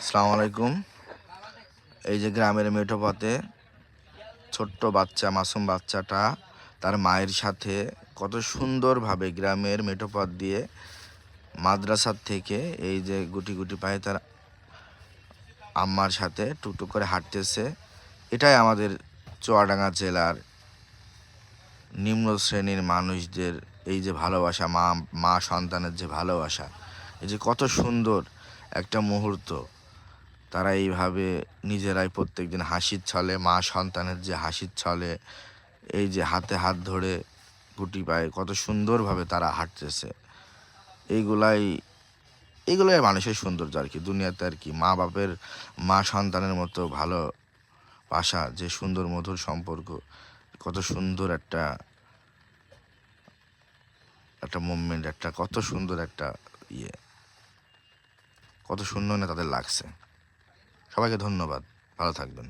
আসসালামু আলাইকুম। এই যে গ্রামের মেঠো পথে ছোট্ট বাচ্চা, মাসুম বাচ্চাটা তার মায়ের সাথে কত সুন্দরভাবে গ্রামের মেঠো পথ দিয়ে মাদ্রাসার থেকে এই যে গুটি গুটি পায়ে তার আম্মার সাথে টুকটুক করে হাঁটতেছে। এটাই আমাদের চুয়াডাঙ্গা জেলার নিম্ন শ্রেণীর মানুষদের এই যে ভালোবাসা, মা মা সন্তানের যে ভালোবাসা, এই যে কত সুন্দর একটা মুহূর্ত। তারা এইভাবে নিজেরাই প্রত্যেকদিন হাসির ছলে, মা সন্তানের যে হাসির ছলে, এই যে হাতে হাত ধরে গুটি পায়ে কত সুন্দরভাবে তারা হাঁটতেছে। এইগুলাই এইগুলাই মানুষের সৌন্দর্য আর কি, দুনিয়াতে আর কি। মা বাপের, মা সন্তানের মতো ভালোবাসা, যে সুন্দর মধুর সম্পর্ক, কত সুন্দর একটা একটা মুভমেন্ট, একটা কত সুন্দর একটা ইয়ে, কত সুন্দর না তাদের লাগছে। সবাইকে ধন্যবাদ, ভালো থাকবেন।